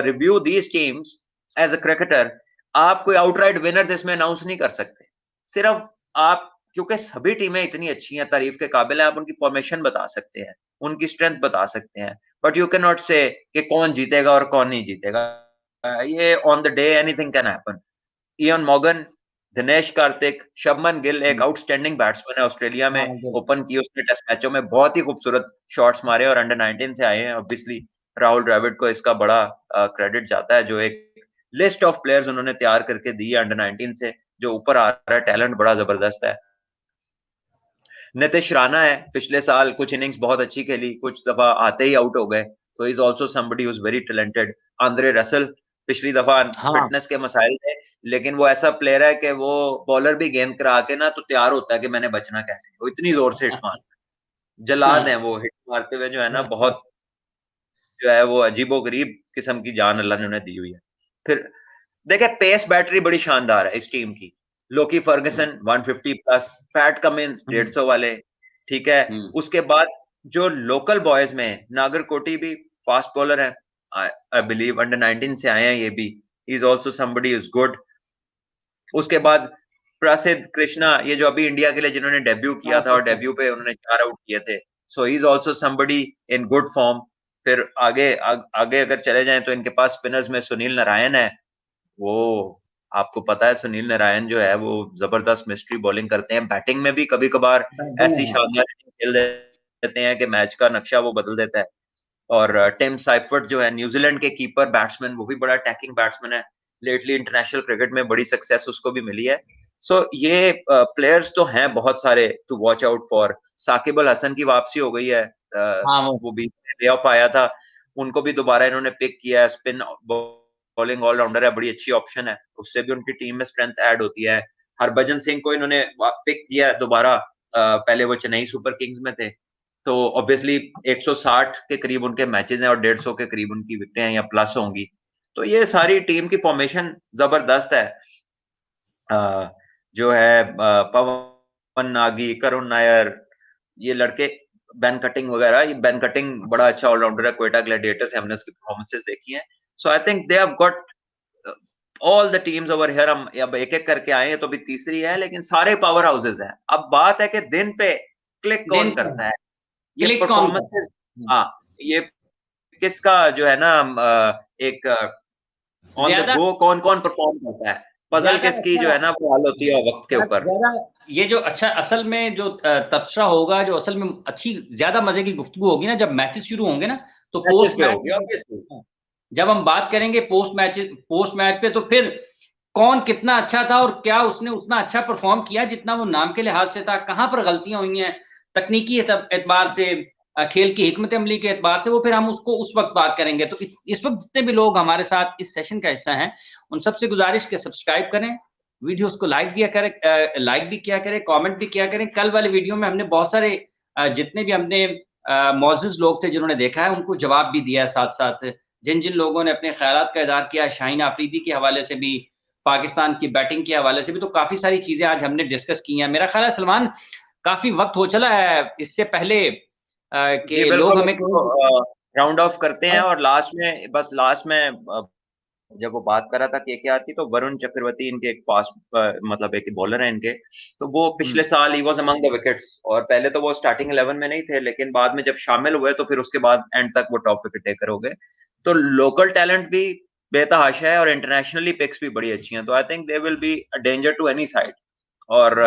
review these teams as a cricketer, आप कोई आउटराइट विनर्स इसमें अनाउंस नहीं कर सकते। सिर्फ आप, क्योंकि सभी टीमें इतनी अच्छी हैं, तारीफ के काबिल हैं, आप उनकी फॉर्मेशन बता सकते हैं, उनकी स्ट्रेंथ बता सकते हैं। बट यू कैन नॉट से कि कौन जीतेगा और कौन नहीं जीतेगा। ये on the day anything can happen. Ian Morgan, Dinesh Karthik, Shubman Gill एक हम्म। आउटस्टैंडिंग बैट्समैन है, ऑस्ट्रेलिया में हाँ, बिल्कुल। ओपन की उसने टेस्ट मैचों में, बहुत ही खूबसूरत शॉट्स मारे और अंडर 19 से आए हैं। ऑब्वियसली राहुल द्रविड़ को इसका बड़ा क्रेडिट जाता है, जो एक लिस्ट ऑफ प्लेयर्स उन्होंने तैयार करके दी है अंडर 19 से, जो ऊपर आ रहा है। टैलेंट बड़ा जबरदस्त है। नितिश राणा है, पिछले साल कुछ इनिंग्स बहुत अच्छी खेली, कुछ दफा आते ही आउट हो गए, तो is also somebody who is very talented. Andre Russell, पिछली दफा हाँ। फिटनेस के मसाइल थे, लेकिन वो ऐसा प्लेयर है कि वो बॉलर भी गेंद करा के ना तो तैयार होता है कि मैंने बचना कैसे, वो इतनी जोर से हिट मार, जलाद है वो हिट मारते हुए, जो है ना बहुत, जो है वो अजीबो-गरीब किस्म की जान अल्लाह ने उन्हें दी हुई है। फिर देखिए पेस बैटरी बड़ी शानदार है इस टीम की। लोकी हम्म, फर्गुसन 150 प्लस, पैट कमिंस हम्म, 150 वाले, ठीक है। हम्म, उसके बाद जो लोकल बॉयज में नागरकोटी भी फास्ट बॉलर है, आई बिलीव अंडर 19 से आए हैं ये भी। ही is also somebody is good. उसके बाद प्रसिद्ध कृष्णा, ये जो अभी इंडिया के लिए जिन्होंने डेब्यू किया हाँ, था और डेब्यू पे उन्होंने 4 आउट किए थे, so he is also somebody in good form. फिर आगे अगर चले जाएं तो इनके पास स्पिनर्स में सुनील नारायण है। वो, आपको पता है सुनील नारायण जो है वो जबरदस्त मिस्ट्री बॉलिंग करते हैं। बैटिंग में भी कभी कभार ऐसी हाँ। शानदार खेल देते हैं कि मैच का नक्शा वो बदल देता है। और टिम साइफर्ट जो है न्यूजीलैंड के कीपर बैट्समैन, वो भी बड़ा अटैकिंग बैट्समैन है। लेटली इंटरनेशनल क्रिकेट में बड़ी सक्सेस उसको भी मिली है। सो ये प्लेयर्स तो हैं बहुत सारे to watch out for. Shakib Al Hasan की वापसी हो गई है, हाँ, वो वो भी प्ले ऑफ आया था, उनको भी दोबारा इन्होंने पिक किया है। स्पिन बॉलिंग ऑलराउंडर है, बड़ी अच्छी ऑप्शन है, उससे भी उनकी टीम में स्ट्रेंथ ऐड होती है। हरभजन सिंह को इन्होंने पिक किया है दोबारा, पहले वो चेन्नई सुपर किंग्स में थे, तो ऑब्वियसली 160 के करीब उनके मैचेस हैं और 150 के करीब उनकी विकेटें हैं या प्लस होंगी। तो ये सारी टीम की फॉर्मेशन जबरदस्त है। जो है पवन नागी, करुण नायर, ये लड़के, बेन कटिंग वगैरह, ये बेन कटिंग बड़ा अच्छा ऑलराउंडर है, क्वेटा ग्लैडिएटर्स से हमने उसकी परफॉर्मेंसेस देखी हैं। So I think they have got all the teams over here. हम अब एक एक करके आए हैं तो भी तीसरी है, लेकिन सारे पावर हाउसेस हैं। अब बात है कि दिन पे क्लिक कौन करता है, ये क्लिक कौन परफॉर्मेंसेस। हाँ, ये किसका जो है ना एक ऑन द गो कौन कौन परफॉर्म करता है, पजल किसकी जो है ना वो हल होती है वक्त के ऊपर। ये जो अच्छा असल में जो तबसरा होगा, जो असल में अच्छी ज्यादा मजे की गुफ्तगू होगी ना जब मैचेस शुरू होंगे ना, तो पोस्ट मैच जब हम बात करेंगे पोस्ट मैच पे, तो फिर कौन कितना अच्छा था और क्या उसने उतना अच्छा परफॉर्म किया जितना वो नाम के लिहाज से था, कहां पर गलतियां हुई हैं तकनीकी एतबार से, खेल की हिकमत अमली के एतबार से, वो फिर हम उसको उस वक्त बात करेंगे। तो इस वक्त जितने भी लोग हमारे साथ इस सेशन का हिस्सा हैं, उन सबसे गुजारिश के सब्सक्राइब करें, वीडियोस को लाइक भी किया करें, कमेंट भी किया करें। कल वाले वीडियो में हमने बहुत सारे जितने भी हमने मौजूद लोग थे जिन्होंने देखा है उनको जवाब भी दिया है, साथ साथ जिन जिन लोगों ने अपने ख्यालात का इज़हार किया, शाहीन आफरीदी के हवाले से भी, पाकिस्तान की बैटिंग के हवाले से भी, तो काफी सारी चीजें आज हमने डिस्कस की हैं। मेरा ख्याल है सलमान काफी वक्त हो चला है इससे पहले कि लोग हमें राउंड ऑफ करते हैं। और लास्ट में जब वो बात कर रहा था केकेआर की, तो वरुण चक्रवर्ती इनके एक फास्ट मतलब एक बॉलर है इनके, तो वो पिछले साल he was among the wickets, और पहले तो वो स्टार्टिंग 11 में नहीं थे, लेकिन बाद में जब शामिल हुए तो फिर उसके बाद एंड तक वो टॉप विकेट टेकर हो गए। तो लोकल टैलेंट भी बेतहाशा है और इंटरनेशनली पिक्स भी बड़ी अच्छी हैं। तो I think they will be a danger to any side. और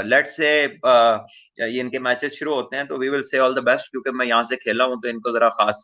लेट्स से ये इनके मैचेस शुरू होते हैं तो we will say all the best, क्योंकि मैं यहाँ से खेला हूँ तो इनको जरा खास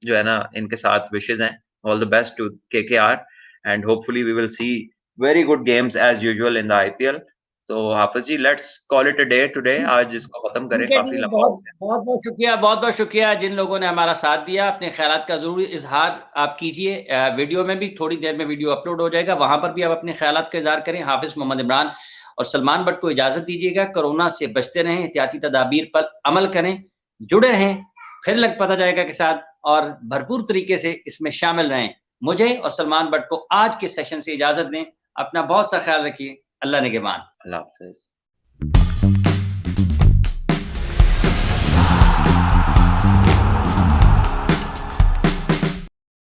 जो है ना इनके साथ विशेष हैं। All the best to KKR and hopefully we will see very good games as usual in the IPL. तो Hafiz ji, let's call it a day today, आज इसको खत्म करें, काफी लंबा हो गया। बहुत बहुत शुक्रिया जिन लोगों ने हमारा साथ दिया। अपने ख्यालात का जरूर इजहार आप कीजिए। वीडियो में भी थोड़ी देर में वीडियो अपलोड हो जाएगा, वहां पर भी आप अपने ख्यालात का इजहार करें। हाफिज मोहम्मद इमरान और सलमान बट को इजाजत दीजिएगा। कोरोना से बचते रहें, एहतियाती तदाबीर पर अमल करें, जुड़े रहें फिर लग पता जाएगा के साथ, और भरपूर तरीके से इसमें शामिल रहें। मुझे और सलमान बट को आज के सेशन से इजाजत दें। अपना बहुत सा ख्याल रखिए। अल्लाह निगहबान। अल्लाह हाफिज।